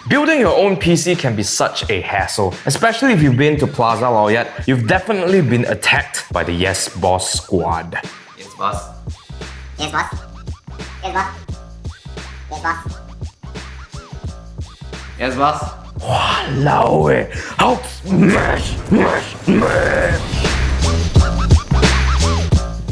Building your own PC can be such a hassle, especially if you've been to Plaza Loyat. You've definitely been attacked by the Yes Boss squad. Yes, boss. Yes, boss. Yes, boss. Yes, boss. Yes, boss. Walao eh! How smash!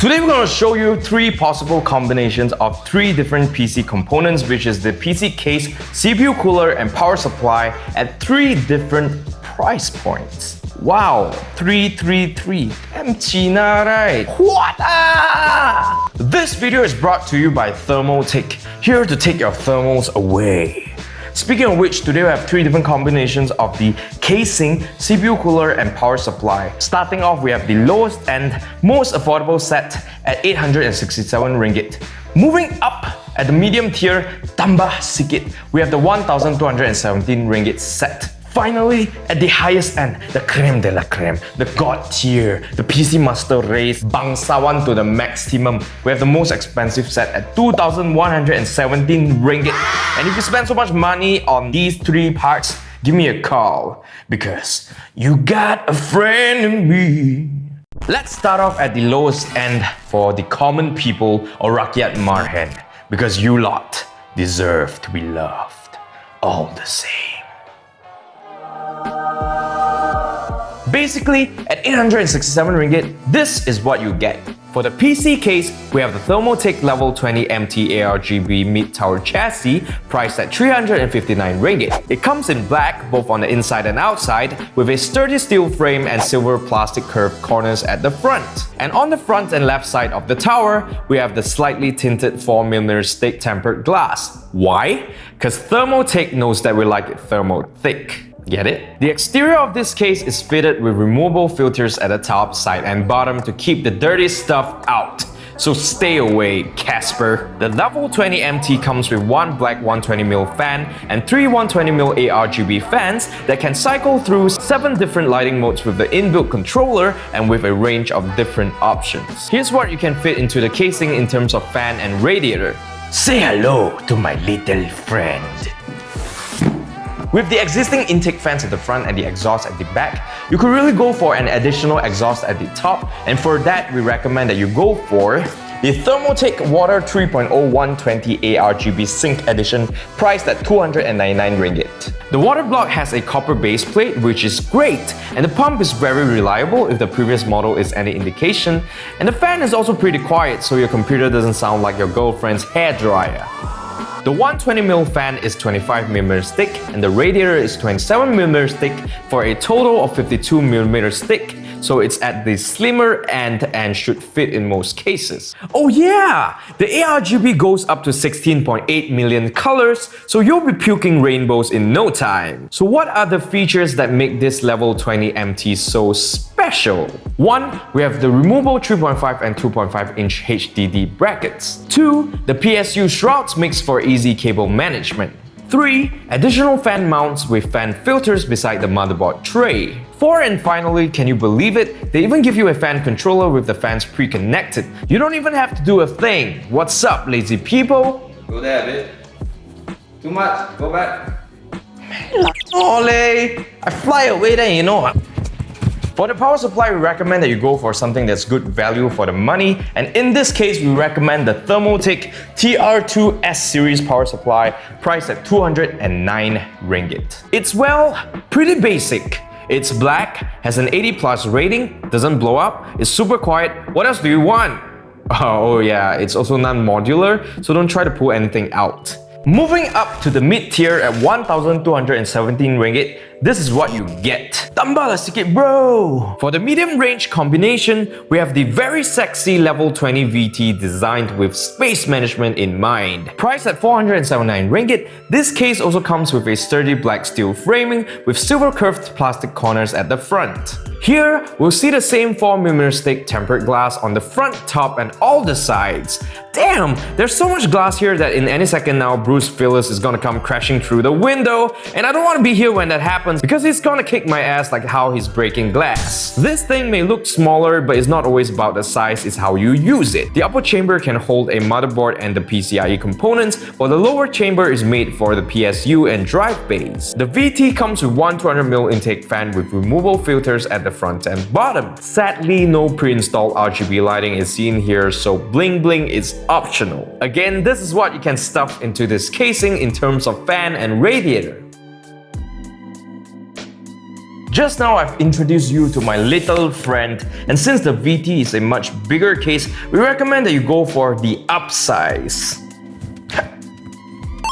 Today we're going to show you 3 possible combinations of 3 different PC components, which is the PC case, CPU cooler and power supply at 3 different price points. Wow, 333. Damn China, right? What? This video is brought to you by Thermaltake, here to take your thermals away. Speaking of which, today we have 3 different combinations of the casing, CPU cooler and power supply. Starting off, we have the lowest and most affordable set at 867 ringgit. Moving up at the medium tier, tambah sikit, we have the 1217 ringgit set. Finally, at the highest end, the creme de la creme, the god tier, the PC Master Race, bangsawan to the maximum. We have the most expensive set at 2117 ringgit. And if you spend so much money on these 3 parts, give me a call, because you got a friend in me. Let's start off at the lowest end for the common people or Rakyat Marhen, because you lot deserve to be loved all the same. Basically, at 867 ringgit, this is what you get. For the PC case, we have the Thermaltake Level 20 MT ARGB mid-tower chassis, priced at 359 ringgit. It comes in black, both on the inside and outside, with a sturdy steel frame and silver plastic curved corners at the front. And on the front and left side of the tower, we have the slightly tinted 4mm stick tempered glass. Why? Because Thermaltake knows that we like it thermal thick. Get it? The exterior of this case is fitted with removable filters at the top, side and bottom to keep the dirty stuff out. So stay away, Casper. The Level 20 MT comes with 1 black 120mm fan and 3 120mm ARGB fans that can cycle through 7 different lighting modes with the inbuilt controller and with a range of different options. Here's what you can fit into the casing in terms of fan and radiator. Say hello to my little friend. With the existing intake fans at the front and the exhaust at the back, you could really go for an additional exhaust at the top, and for that we recommend that you go for the Thermaltake Water 3.0 120 ARGB Sync Edition, priced at 299 ringgit. The water block has a copper base plate, which is great, and the pump is very reliable if the previous model is any indication, and the fan is also pretty quiet so your computer doesn't sound like your girlfriend's hairdryer. The 120mm fan is 25mm thick and the radiator is 27mm thick for a total of 52mm thick, so it's at the slimmer end and should fit in most cases. Oh yeah! The ARGB goes up to 16.8 million colors, so you'll be puking rainbows in no time. So what are the features that make this Level 20 MT so special? 1. We have the removable 3.5 and 2.5 inch HDD brackets. 2. The PSU shrouds makes for easy cable management. 3. Additional fan mounts with fan filters beside the motherboard tray. 4. And finally, can you believe it? They even give you a fan controller with the fans pre-connected. You don't even have to do a thing. What's up, lazy people? Go there a bit. Too much. Go back. Ole! I fly away then, you know. For the power supply, we recommend that you go for something that's good value for the money, and in this case, we recommend the Thermaltake TR2 S series power supply, priced at 209 ringgit. It's, well, pretty basic. It's black, has an 80+ rating, doesn't blow up, is super quiet. What else do you want? Oh yeah, it's also non-modular, so don't try to pull anything out. Moving up to the mid-tier at 1217 ringgit, this is what you get. Tambah lah sikit bro! For the medium-range combination, we have the very sexy Level 20 VT designed with space management in mind. Priced at 479 ringgit, this case also comes with a sturdy black steel framing with silver curved plastic corners at the front. Here, we'll see the same 4mm thick tempered glass on the front, top, and all the sides. Damn, there's so much glass here that in any second now, Bruce Willis is gonna come crashing through the window, and I don't want to be here when that happens because he's gonna kick my ass like how he's breaking glass. This thing may look smaller, but it's not always about the size, it's how you use it. The upper chamber can hold a motherboard and the PCIe components, while the lower chamber is made for the PSU and drive bays. The VT comes with one 200mm intake fan with removable filters at the front and bottom. Sadly, no pre-installed RGB lighting is seen here, so bling bling is optional. Again, this is what you can stuff into this casing in terms of fan and radiator. Just now I've introduced you to my little friend, and since the VT is a much bigger case, we recommend that you go for the upsize,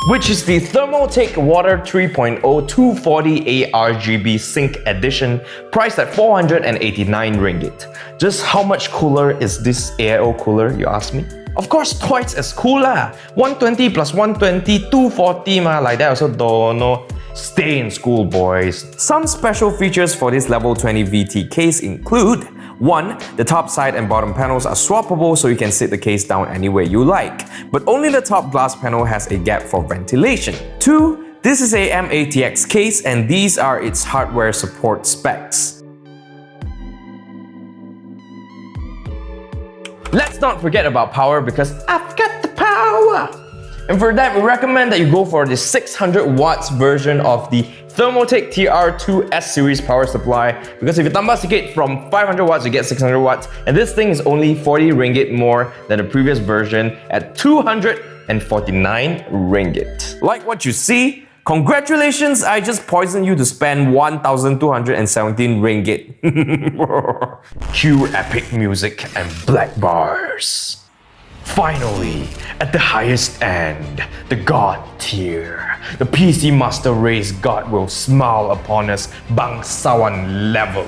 which is the Thermaltake Water 3.0 240 ARGB Sync Edition, priced at 489 ringgit. Just how much cooler is this AIO cooler, you ask me? Of course, twice as cool lah. 120 plus 120, 240 ma, like that also don't know. Stay in school, boys. Some special features for this level 20 VT case include: 1. The top side and bottom panels are swappable so you can sit the case down any way you like, but only the top glass panel has a gap for ventilation. 2. This is a MATX case and these are its hardware support specs. Let's not forget about power because I've got the power! And for that, we recommend that you go for the 600 watts version of the Thermaltake TR2 S series power supply, because if you tambah sikit from 500 watts, you get 600 watts, and this thing is only 40 ringgit more than the previous version at 249 ringgit. Like what you see? Congratulations, I just poisoned you to spend 1,217 ringgit. Cue epic music and black bars. Finally, at the highest end, the God tier, the PC Master Race God will smile upon us bangsawan level.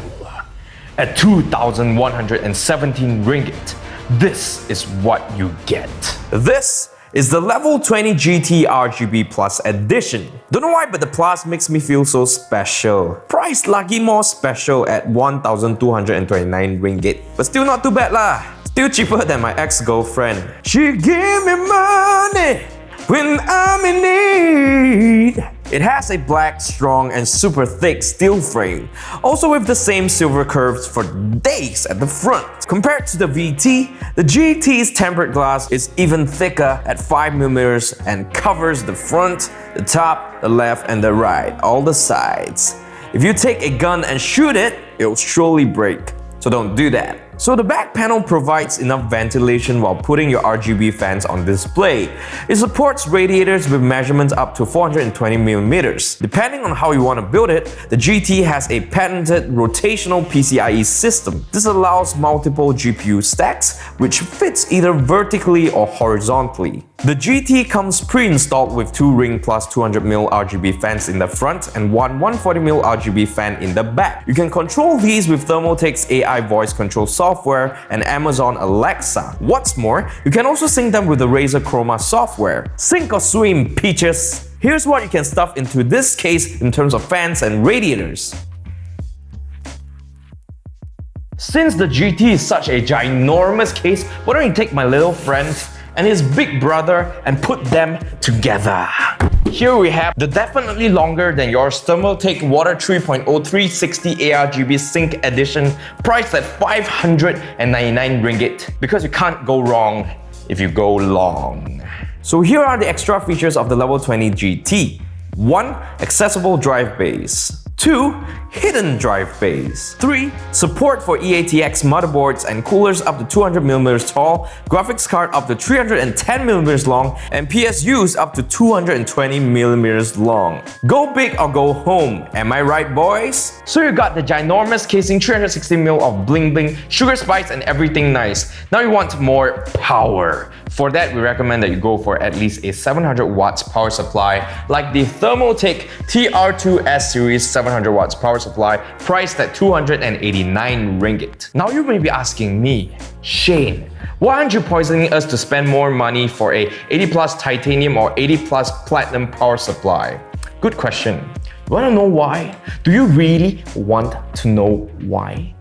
At 2,117 ringgit, this is what you get. This is the level 20 GT RGB Plus edition. Don't know why, but the Plus makes me feel so special. Price lagi more special at 1,229 ringgit, but still not too bad lah. Still cheaper than my ex-girlfriend. She give me money when I'm in need. It has a black, strong, and super thick steel frame, also with the same silver curves for days at the front. Compared to the VT, the GT's tempered glass is even thicker at 5mm and covers the front, the top, the left, and the right, all the sides. If you take a gun and shoot it, it'll surely break, so don't do that. So the back panel provides enough ventilation while putting your RGB fans on display. It supports radiators with measurements up to 420mm. Depending on how you want to build it, the GT has a patented rotational PCIe system. This allows multiple GPU stacks, which fits either vertically or horizontally. The GT comes pre-installed with 2 ring plus 200mm RGB fans in the front and one 140mm RGB fan in the back. You can control these with Thermaltake's AI voice control software and Amazon Alexa. What's more, you can also sync them with the Razer Chroma software. Sink or swim, peaches! Here's what you can stuff into this case in terms of fans and radiators. Since the GT is such a ginormous case, why don't you take my little friend and his big brother and put them together. Here we have the definitely longer than yours Thermaltake Water 3.0 360 ARGB Sync Edition, priced at 599 ringgit, because you can't go wrong if you go long. So here are the extra features of the Level 20 GT. 1. Accessible drive bays. 2. Hidden drive bays. 3. Support for eATX motherboards and coolers up to 200mm tall, graphics card up to 310mm long, and PSUs up to 220mm long. Go big or go home, am I right, boys? So you got the ginormous casing, 360mm of bling bling, sugar spice, and everything nice. Now you want more power. For that, we recommend that you go for at least a 700 watts power supply, like the Thermaltake TR2 S series 700 watts power supply, priced at 289 ringgit. Now you may be asking me, Shane, why aren't you poisoning us to spend more money for a 80 plus titanium or 80 plus platinum power supply? Good question. Want to know why? Do you really want to know why?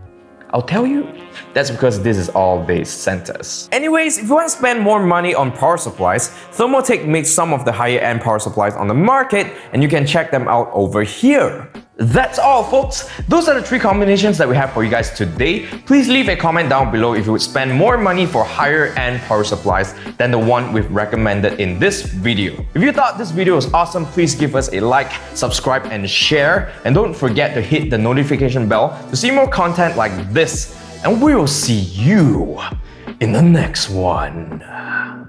I'll tell you. That's because this is all base centers. Anyways, if you want to spend more money on power supplies, Thermaltake makes some of the higher end power supplies on the market, and you can check them out over here. That's all, folks. Those are the 3 combinations that we have for you guys today. Please leave a comment down below if you would spend more money for higher end power supplies than the one we've recommended in this video. If you thought this video was awesome, please give us a like, subscribe, and share. And don't forget to hit the notification bell to see more content like this. And we will see you in the next one.